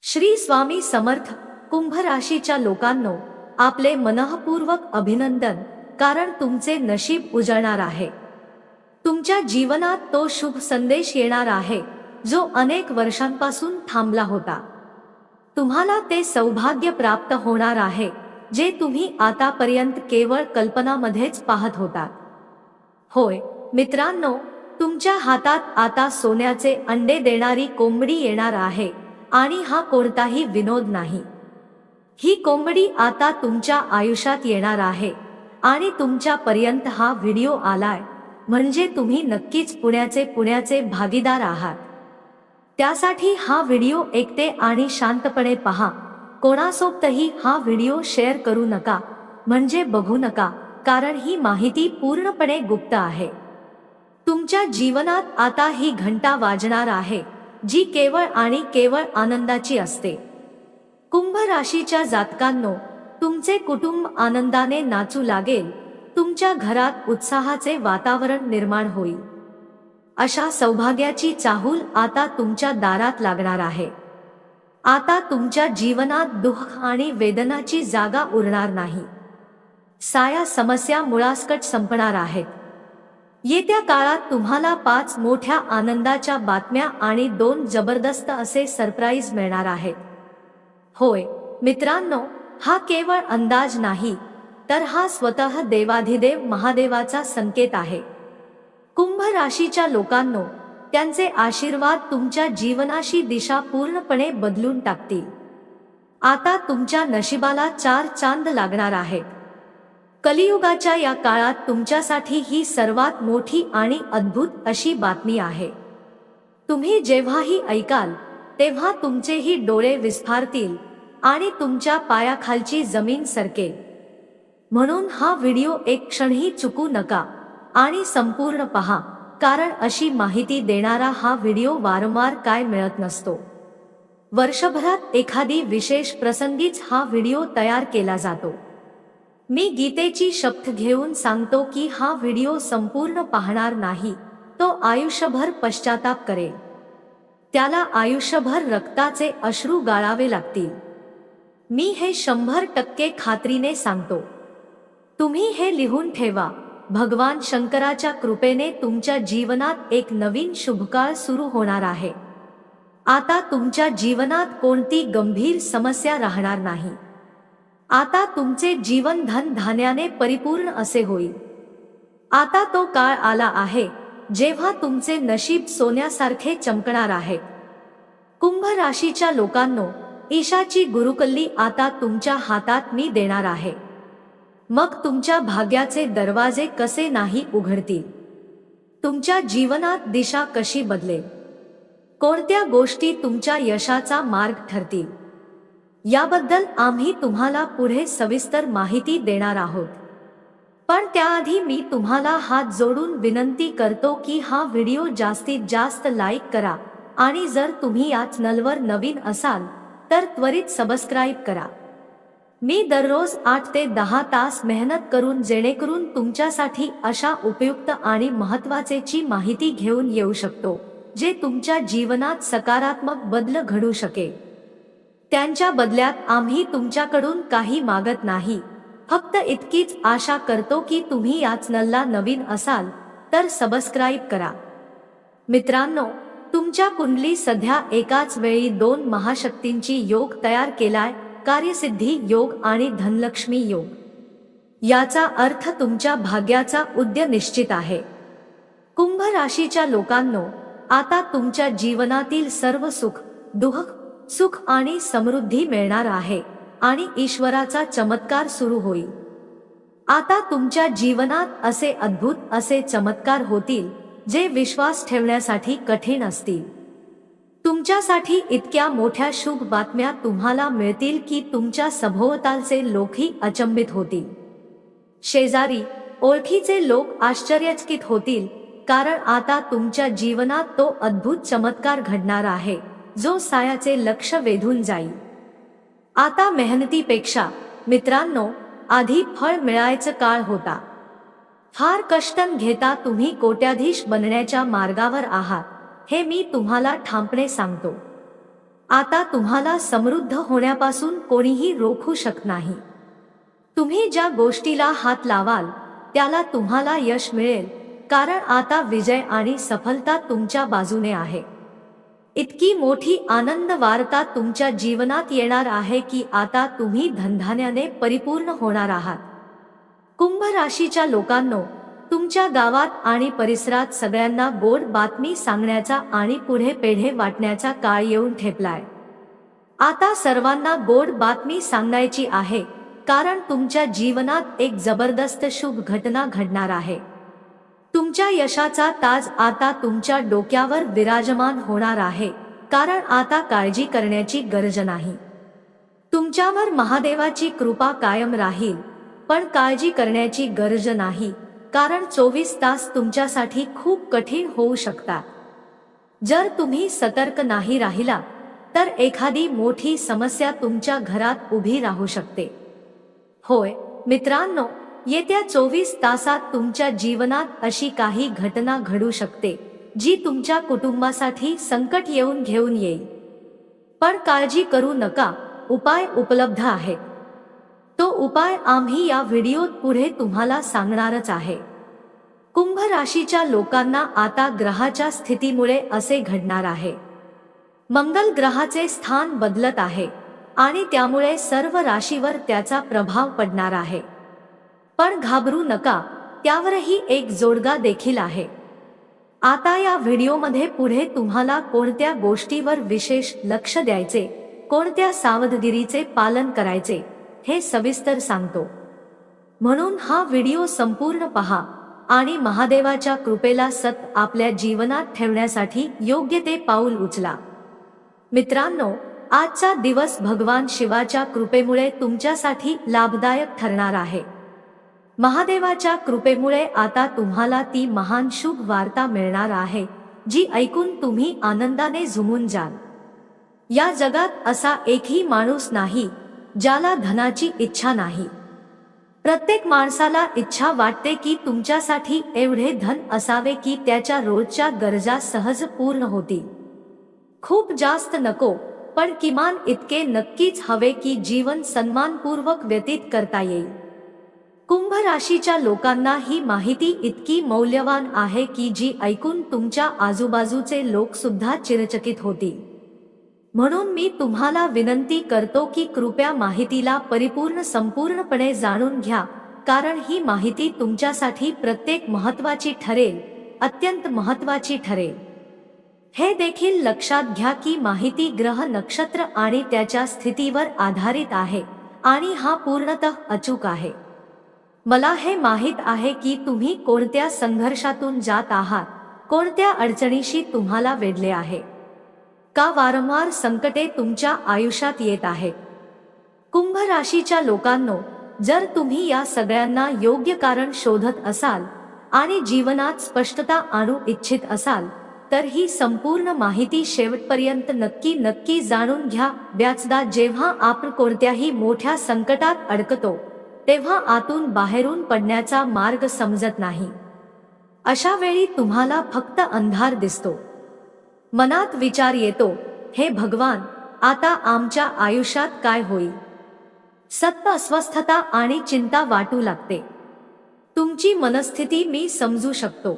श्री स्वामी समर्थ. कुंभ राशीच्या लोकांनो, आपले मनःपूर्वक अभिनंदन, कारण तुमचे नशीब उजळणार आहे. तुमच्या जीवनात तो शुभ संदेश येणार आहे जो अनेक वर्षांपासून थांबला होता. तुम्हाला ते सौभाग्य प्राप्त होणार आहे जे तुम्ही आतापर्यंत केवळ कल्पनामध्येच पाहत होता. होय मित्रांनो, तुमच्या हातात आता सोन्याचे अंडे देणारी कोंबडी येणार आहे. आणि हा कोणताही विनोद नाही. ही कोंबडी आता तुमच्या आयुष्यात येणार आहे आणि तुमच्या पर्यंत हा व्हिडिओ आलाय म्हणजे तुम्ही नक्कीच पुण्याचे भागीदार आहात. त्यासाठी हा व्हिडिओ एकटे आणि शांतपणे पहा. कोणासोबतही हा व्हिडिओ शेअर करू नका, म्हणजे बघू नका, कारण ही माहिती पूर्णपणे गुप्त आहे. तुमच्या जीवनात आता ही घंटा वाजणार आहे जी केवळ आणि केवळ आनंदाची असते. कुंभ राशीच्या जातकांनो, तुमचे कुटुंब आनंदाने नाचू लागेल. तुमच्या घरात उत्साहाचे वातावरण निर्माण होईल. अशा सौभाग्याची चाहूल आता तुमच्या दारात लागणार आहे. आता तुमच्या जीवनात दुःख आणि वेदनाची जागा उरणार नाही. साया समस्या मुळासकट संपणार आहेत. येत्या काळात तुम्हाला 5 मोठ्या आनंदाच्या बातम्या आणि 2 जबरदस्त असे सरप्राईज मिळणार आहेत. होय मित्रांनो, हा केवळ अंदाज नाही, तर हा स्वतः देवाधिदेव महादेवाचा संकेत आहे. कुंभ राशीच्या लोकांनो, त्यांचे आशीर्वाद तुमच्या जीवनाची दिशा पूर्णपणे बदलून टाकतील. आता तुमच्या नशिबाला 4 चांद लागणार आहेत. कलियुगाच्या या काळात तुमच्यासाठी ही सर्वात मोठी आणि अद्भुत अशी बातमी आहे. तुम्ही जेव्हाही ऐकाल तेव्हा तुमचेही डोळे विस्फारतील आणि तुमच्या पायाखालची जमीन सरकेल. म्हणून हा व्हिडिओ एक क्षणही चुकू नका आणि संपूर्ण पहा, कारण अशी माहिती देणारा हा व्हिडिओ वारंवार काय मिळत नसतो. वर्षभरात एखादी विशेष प्रसंगीच हा व्हिडिओ तयार केला जातो. मी गीतेची शपथ घेऊन सांगतो की हा व्हिडिओ संपूर्ण पाहणार नाही तो आयुष्यभर पश्चाताप करेल. त्याला आयुष्यभर रक्ताचे अश्रू गाळावे लागतील. मी हे 100% खात्रीने सांगतो. तुम्ही हे लिहून ठेवा. भगवान शंकराच्या कृपेने तुमच्या जीवनात एक नवीन शुभकाळ सुरू होणार आहे. आता तुमच्या जीवनात कोणती गंभीर समस्या राहणार नाही. आता तुमचे जीवन धन धान्याने परिपूर्ण असे होईल. आता तो काळ आला आहे जेव्हा तुमचे नशीब सोन्यासारखे चमकणार आहे. कुंभ राशीच्या लोकांनो, ईशाची गुरुकल्ली आता तुमच्या हातात मी देणार आहे. मग तुमच्या भाग्याचे दरवाजे कसे नाही उघडतील. तुमच्या जीवनात दिशा कशी बदलेल. कोणत्या गोष्टी तुमच्या यशाचा मार्ग ठरतील, याबद्दल आम्ही तुम्हाला पुढे सविस्तर माहिती देणार आहोत. पण त्याआधी मी तुम्हाला हात जोडून विनंती करतो की हा व्हिडिओ जास्तीत जास्त लाईक करा आणि जर तुम्ही या चॅनलवर नवीन असाल तर त्वरित सबस्क्राईब करा. मी दररोज 8 ते 10 तास मेहनत करून जेणेकरून तुमच्यासाठी अशा उपयुक्त आणि महत्त्वाची माहिती घेऊन येऊ शकतो जे तुमच्या जीवनात सकारात्मक बदल घडू शकेल. त्यांच्या बदल्यात आम्ही तुमच्याकडून काही मागत नाही, फक्त इतकीच आशा करतो की तुम्ही या चॅनलला नवीन असाल तर सबस्क्राईब करा. मित्रांनो, तुमच्या कुंडली सध्या एकाच वेळी 2 महाशक्तींची योग तयार केलाय, कार्यसिद्धी योग आणि धनलक्ष्मी योग. याचा अर्थ तुमच्या भाग्याचा उदय निश्चित आहे. कुंभ राशीच्या लोकांनो, आता तुमच्या जीवनातील सर्व सुख, दुःख, सुख आणि समृद्धी मिळणार आहे आणि ईश्वराचा चमत्कार सुरू होईल. आता तुमच्या जीवनात असे अद्भुत असे चमत्कार होतील जे विश्वास ठेवण्यासाठी कठीण असतील. तुमच्यासाठी इतक्या मोठ्या शुभ बातम्या तुम्हाला मिळतील की तुमच्या सभोवतालचे लोकही अचंबित होतील. शेजारी ओळखीचे लोक आश्चर्यचकित होतील, कारण आता तुमच्या जीवनात तो अद्भुत चमत्कार घडणार आहे जो सायाचे लक्ष वेधून जाईल. आता मेहनतीपेक्षा मित्रांनो आधी फळ मिळायचं काळ होता. फार कष्ट घेता तुम्ही कोट्याधीश बनण्याच्या मार्गावर आहात हे मी तुम्हाला ठामपणे सांगतो. आता तुम्हाला समृद्ध होण्यापासून कोणीही रोखू शकत नाही. तुम्ही ज्या गोष्टीला हात लावाल त्याला तुम्हाला यश मिळेल, कारण आता विजय आणि सफलता तुमच्या बाजूने आहे. इतकी मोठी आनंद वार्ता तुमच्या जीवनात येणार आहे की आता तुम्ही धनधान्याने परिपूर्ण होणार आहात. कुंभ राशीच्या लोकांनो, तुमच्या गावात आणि परिसरात सगळ्यांना गोड बातमी सांगण्याचा आणि पुढे पेढे वाटण्याचा काळ येऊन ठेपलाय. आता सर्वांना गोड बातमी सांगायची आहे, कारण तुमच्या जीवनात एक जबरदस्त शुभ घटना घडणार आहे. तुमच्या यशाचा ताज आता तुमच्या डोक्यावर विराजमान होणार आहे, कारण आता काळजी करण्याची गरज नाही. तुमच्यावर महादेवाची कृपा कायम राहील, पण काळजी करण्याची गरज नाही, कारण 24 तास तुमच्यासाठी खूप कठीण होऊ शकतात. जर तुम्ही सतर्क नाही राहिला तर एखादी मोठी समस्या तुमच्या घरात उभी राहू शकते. होय मित्रांनो, येत्या 24 तासात तुमच्या जीवनात अशी काही घटना घडू शकते जी तुमच्या कुटुंबासाठी संकट घेऊन येईल. पण काळजी करू नका, उपाय उपलब्ध आहे. तो उपाय आम्ही या व्हिडिओत पुढे तुम्हाला सांगणारच आहे. कुंभ राशीच्या लोकांना आता ग्रहाच्या स्थितीमुळे असे घडणार आहे. मंगल ग्रहाचे स्थान बदलत आहे आणि त्यामुळे सर्व राशीवर त्याचा प्रभाव पडणार आहे. पण घाबरू नका, त्यावरही एक जोडगा देखील आहे. आता या व्हिडिओमध्ये पुढे तुम्हाला कोणत्या गोष्टीवर विशेष लक्ष द्यायचे, कोणत्या सावधगिरीचे पालन करायचे हे सविस्तर सांगतो. म्हणून हा व्हिडिओ संपूर्ण पहा आणि महादेवाच्या कृपेला आपल्या जीवनात ठेवण्यासाठी योग्य ते पाऊल उचला. मित्रांनो, आजचा दिवस भगवान शिवाच्या कृपेमुळे तुमच्यासाठी लाभदायक ठरणार आहे. महादेवाच्या कृपेमुळे आता तुम्हाला ती महान शुभ वार्ता मिळणार आहे, जी ऐकून तुम्ही आनंदाने झुमून जाल. या जगात असा एकही माणूस नाही ज्याला धनाची इच्छा नाही. प्रत्येक माणसाला इच्छा वाटते की तुमच्यासाठी एवढे धन असावे की त्याच्या रोजच्या गरजा सहज पूर्ण होतील. खूप जास्त नको, पण किमान इतके नक्कीच हवे की जीवन सन्मानपूर्वक व्यतीत करता येईल. कुंभ राशीच्या लोकांना ही माहिती इतकी मौल्यवान आहे की जी ऐकून तुमच्या आजूबाजूचे लोक सुद्धा चिरचकित होतील. म्हणून मी तुम्हाला विनंती करतो की कृपया माहितीला संपूर्णपणे जाणून घ्या, कारण ही माहिती तुमच्यासाठी प्रत्येक महत्त्वाची ठरेल, अत्यंत महत्त्वाची ठरेल. हे देखील लक्षात घ्या की माहिती ग्रह, नक्षत्र आणि त्याच्या स्थितीवर आधारित आहे आणि हा पूर्णतः अचूक आहे. मला हे माहित आहे की तुम्ही कोणत्या संघर्षातून जात आहात, कोणत्या अडचणीशी तुम्हाला वेढले आहे, का वारंवार संकटे तुमच्या आयुष्यात येत आहेत. कुंभ राशीच्या लोकांनो, जर तुम्ही या सगळ्यांना योग्य कारण शोधत असाल आणि जीवनात स्पष्टता आणू इच्छित असाल तर ही संपूर्ण माहिती शेवटपर्यंत नक्की जाणून घ्या. बऱ्याचदा जेव्हा आपण कोणत्याही मोठ्या संकटात अडकतो तेव्हा आतून बाहेरून पडण्याचा मार्ग समजत नाही. अशा वेळी तुम्हाला फक्त अंधार दिसतो. मनात विचार येतो, हे भगवान, आता आमच्या आयुष्यात काय होईल. अस्वस्थता आणि चिंता वाटू लागते. तुमची मनस्थिती मी समजू शकतो.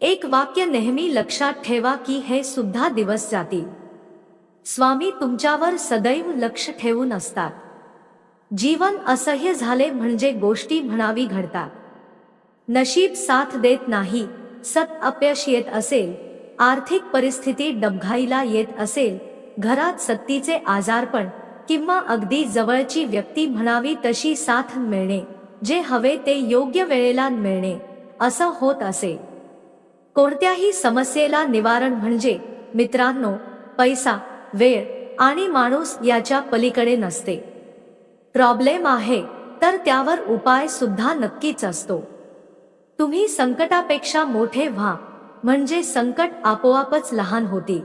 एक वाक्य नेहमी लक्षात ठेवा की हे सुद्धा दिवस जातील. स्वामी तुमच्यावर सदैव लक्ष ठेवून असतात. जीवन असह्य झाले म्हणजे गोष्टी म्हणावी घडतात. नशीब साथ देत नाही, अपयश येत असेल, आर्थिक परिस्थिती डबघाईला येत असेल, घरात सक्तीचे आजारपण किंवा अगदी जवळची व्यक्ती म्हणावी तशी साथ मिळणे, जे हवे ते योग्य वेळेला मिळणे, असं होत असेल. कोणत्याही समस्येला निवारण म्हणजे मित्रांनो पैसा, वेळ आणि माणूस याच्या पलीकडे नसते. प्रॉब्लेम आहे तर त्यावर उपाय सुद्धा नक्कीच असतो. तुम्ही संकटापेक्षा मोठे व्हा, म्हणजे संकट आपोआपच लहान होतील.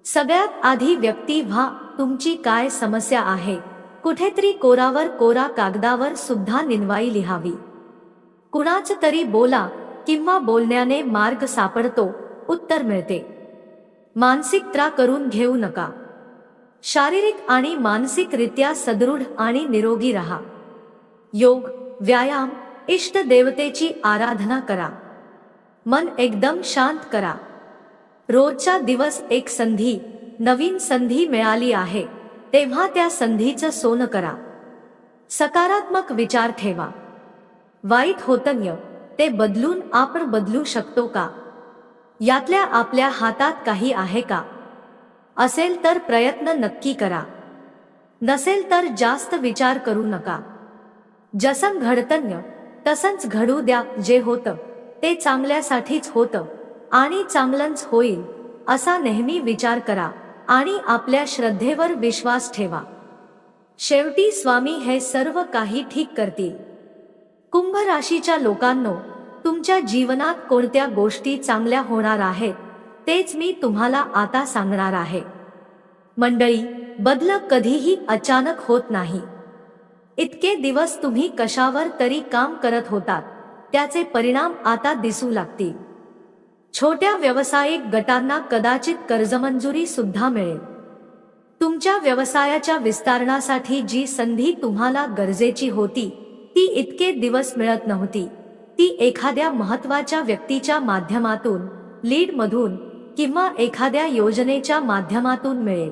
सगळ्यात आधी व्यक्ती व्हा. तुमची काय समस्या आहे कुठेतरी कोरा कागदावर सुद्धा निनवाई लिहावी. कुणाच तरी बोला किंवा बोलण्याने मार्ग सापडतो, उत्तर मिळते. मानसिक त्रास करून घेऊ नका. शारीरिक आणि मानसिकरित्या सदृढ आणि निरोगी राहा. योग, व्यायाम, इष्ट देवतेची आराधना करा. मन एकदम शांत करा. रोजचा दिवस एक संधी, नवीन संधी मिळाली आहे तेव्हा त्या संधीचं सोनं करा. सकारात्मक विचार ठेवा. वाईट होतं ते बदलून आपण बदलू शकतो का? यातल्या आपल्या हातात काही आहे का? असेल तर प्रयत्न नक्की करा. नसेल तर जास्त विचार करू नका. जसं घडतं तसंच घडू द्या. जे होतं ते चांगल्यासाठीच होतं आणि चांगलंच होईल असा नेहमी विचार करा आणि आपल्या श्रद्धेवर विश्वास ठेवा. शेवटी स्वामी हे सर्व काही ठीक करतील. कुंभ राशीच्या लोकांनो, तुमच्या जीवनात कोणत्या गोष्टी चांगल्या होणार आहेत तेच मी तुम्हाला आता सांगणार आहे. मंडळी, बदल कधीही अचानक होत नाही. इतके दिवस तुम्ही कशावर तरी काम करत होतात, त्याचे परिणाम आता दिसू लागतील. छोट्या व्यावसायिक गटांना कदाचित कर्जमंजुरी सुद्धा मिळेल. तुमच्या व्यवसायाच्या विस्तारणासाठी जी संधी तुम्हाला गरजेची होती ती इतके दिवस मिळत नव्हती, ती एखाद्या महत्त्वाच्या व्यक्तीच्या माध्यमातून, लीडमधून किंवा एखाद्या योजनेच्या माध्यमातून मिळेल.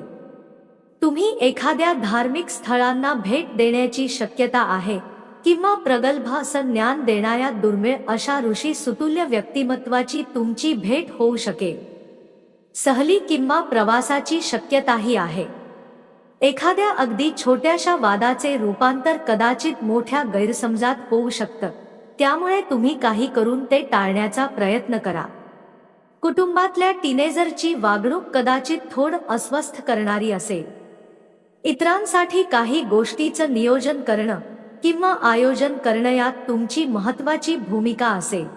तुम्ही एखाद्या धार्मिक स्थळांना भेट देण्याची शक्यता आहे किंवा प्रगल्भ असं ज्ञान देणाऱ्या दुर्मिळ अशा ऋषी सुतुल्य व्यक्तिमत्वाची तुमची भेट होऊ शकेल. सहली किंवा प्रवासाची शक्यताही आहे. एखाद्या अगदी छोट्याशा वादाचे रूपांतर कदाचित मोठ्या गैरसमजात होऊ शकतं, त्यामुळे तुम्ही काही करून ते टाळण्याचा प्रयत्न करा. कुटुंबातल्या टीनेजरची वागणूक कदाचित थोडं अस्वस्थ करणारी असेल. इतरांसाठी काही गोष्टीचं नियोजन करणं किंवा आयोजन करणं यात तुमची महत्त्वाची भूमिका असेल.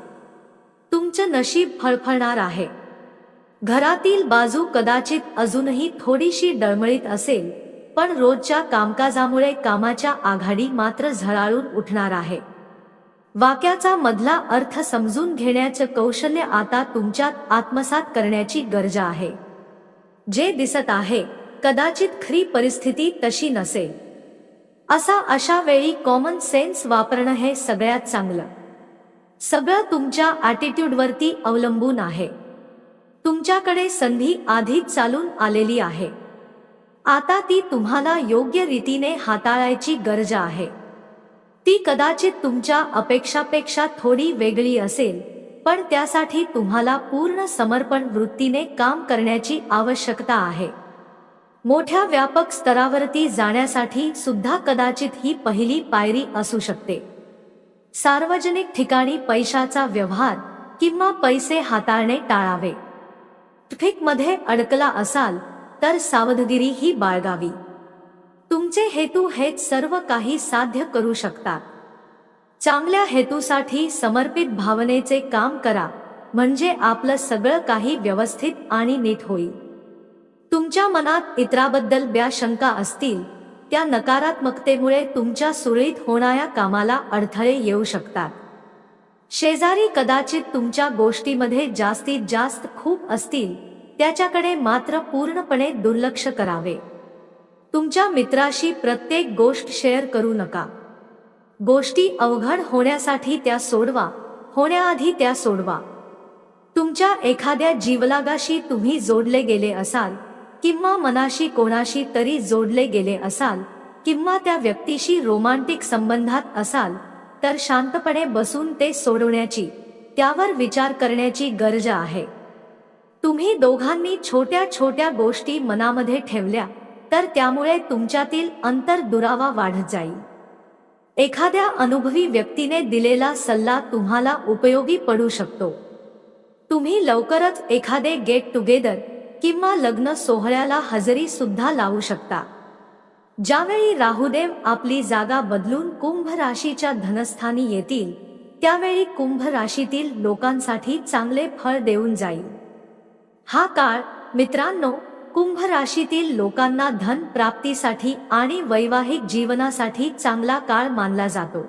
तुमचं नशीब फळफळणार आहे. घरातील बाजू कदाचित अजूनही थोडीशी डळमळीत असेल, पण रोजच्या कामकाजामुळे कामाच्या आघाडी मात्र झळाळून उठणार आहे. वाक्याचा मधला अर्थ समजून घेण्याचं कौशल्य आता तुमच्यात आत्मसात करण्याची गरज आहे. जे दिसत आहे कदाचित खरी परिस्थिती तशी नसेल. अशा वेळी कॉमन सेन्स वापरणं हे सगळ्यात चांगलं. सगळं तुमच्या ॲटिट्यूडवरती अवलंबून आहे. तुमच्याकडे संधी आधीच चालून आलेली आहे. आता ती तुम्हाला योग्य रीतीने हाताळायची गरज आहे. ती कदाचित तुमच्या अपेक्षापेक्षा थोडी वेगळी असेल, पण त्यासाठी तुम्हाला पूर्ण समर्पण वृत्तीने काम करण्याची आवश्यकता आहे. मोठ्या व्यापक स्तरावरती जाण्यासाठी सुद्धा कदाचित ही पहिली पायरी असू शकते. सार्वजनिक ठिकाणी पैशाचा व्यवहार किंवा पैसे हाताळणे टाळावे. ट्रॅफिकमध्ये अडकला असाल तर सावधगिरी ही बाळगावी. तुमचे हेतू हेच सर्व काही साध्य करू शकतात. चांगल्या हेतूसाठी समर्पित भावनेचे काम करा, म्हणजे आपलं सगळं काही व्यवस्थित आणि नीट होईल. तुमच्या मनात इतराबद्दल शंका असतील, त्या नकारात्मकतेमुळे तुमच्या सुरळीत होणाऱ्या कामाला अडथळे येऊ शकतात. शेजारी कदाचित तुमच्या गोष्टीमध्ये जास्तीत जास्त खूप असतील, त्याच्याकडे मात्र पूर्णपणे दुर्लक्ष करावे. तुमच्या मित्राशी प्रत्येक गोष्ट शेअर करू नका. गोष्टी अवघड होण्यासाठी त्या सोडवा, होण्याआधी त्या सोडवा. तुमच्या एखाद्या जीवलागाशी तुम्ही जोडले गेले असाल किंवा मनाशी कोणाशी तरी जोडले गेले असाल किंवा त्या व्यक्तीशी रोमांटिक संबंधात असाल तर शांतपणे बसून ते सोडवण्याची, त्यावर विचार करण्याची गरज आहे. तुम्ही दोघांनी छोट्या छोट्या गोष्टी मनामध्ये ठेवल्या तर त्यामुळे तुमच्यातील अंतर दुरावा वाढत जाईल. एखाद्या अनुभवी व्यक्तीने दिलेला सल्ला तुम्हाला उपयोगी पडू शकतो. तुम्ही लवकरच एखादे गेट टुगेदर किंवा लग्न सोहळ्याला हजेरी सुद्धा लावू शकता. ज्यावेळी राहुदेव आपली जागा बदलून कुंभ राशीच्या धनस्थानी येतील, त्यावेळी कुंभ राशीतील लोकांसाठी चांगले फळ देऊन जाईल. हा काळ मित्रांनो, कुंभ राशीतील लोकांना धन प्राप्तीसाठी आणि वैवाहिक जीवनासाठी चांगला काळ मानला जातो.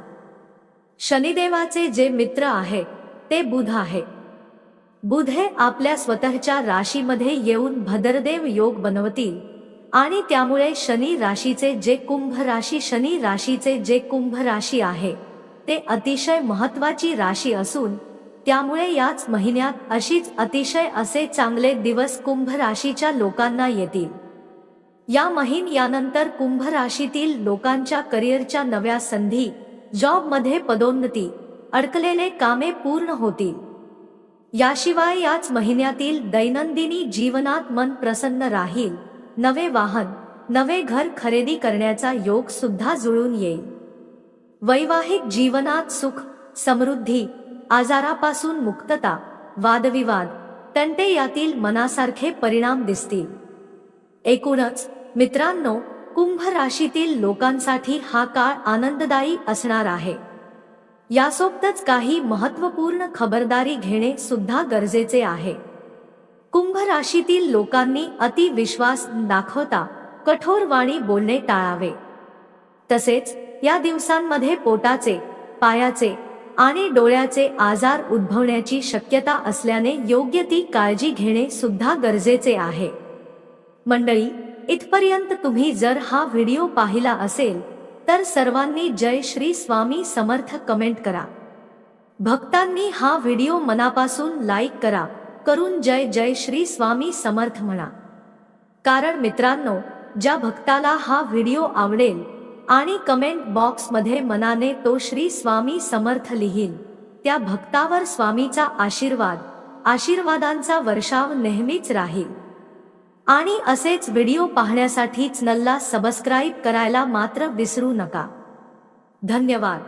शनिदेवाचे जे मित्र आहे ते बुध आहे. बुध हे आपल्या स्वतःच्या राशीमध्ये येऊन भद्रदेव योग बनवतील आणि त्यामुळे शनी राशीचे जे कुंभ राशी आहे ते अतिशय महत्त्वाची राशी असून त्यामुळे याच महिन्यात अशीच अतिशय असे चांगले दिवस कुंभ राशीच्या लोकांना येतील। या महिन्यानंतर कुंभ राशीतील लोकांच्या करिअरच्या नव्या संधी, जॉबमध्ये पदोन्नती, अडकलेले कामे पूर्ण होतील। याशिवाय याच महिन्यातील दैनंदिनी जीवनात मन प्रसन्न राहील, नवे वाहन, नवे घर खरेदी करण्याचा योग सुद्धा जुळून येईल। वैवाहिक जीवनात सुख, समृद्धी, आजारापासून मुक्तता, वादविवाद, तंटे यातील मनासारखे परिणाम दिसतील। एकूणच मित्रांनो, कुंभ राशीतील लोकांसाठी हा काळ आनंददायी असणार आहे। यासोबतच काही महत्त्वपूर्ण खबरदारी घेणे सुद्धा गरजेचे आहे। कुंभ राशीतील लोकांनी अति विश्वास दाखवता कठोर वाणी बोलणे टाळावे। तसेच या दिवसांमध्ये पोटाचे, पायाचे आणि डोळ्याचे आजार उद्भवण्याची शक्यता असल्याने योग्य ती काळजी घेणे सुद्धा गरजेचे आहे। मंडळी, इथपर्यंत तुम्ही जर हा व्हिडिओ पाहिला असेल तर सर्वांनी जय श्री स्वामी समर्थ कमेंट करा। भक्तांनी हा व्हिडिओ मनापासून लाईक करून जय जय श्री स्वामी समर्थ म्हणा। कारण मित्रांनो, ज्या भक्ताला हा व्हिडिओ आवडेल आणि कमेंट बॉक्समध्ये मनाने तो श्री स्वामी समर्थ लिहील, त्या भक्तावर स्वामीचा आशीर्वादांचा वर्षाव नेहमीच राहील। आणि असेच व्हिडिओ पाहण्यासाठी चॅनलला सबस्क्राईब करायला मात्र विसरू नका। धन्यवाद।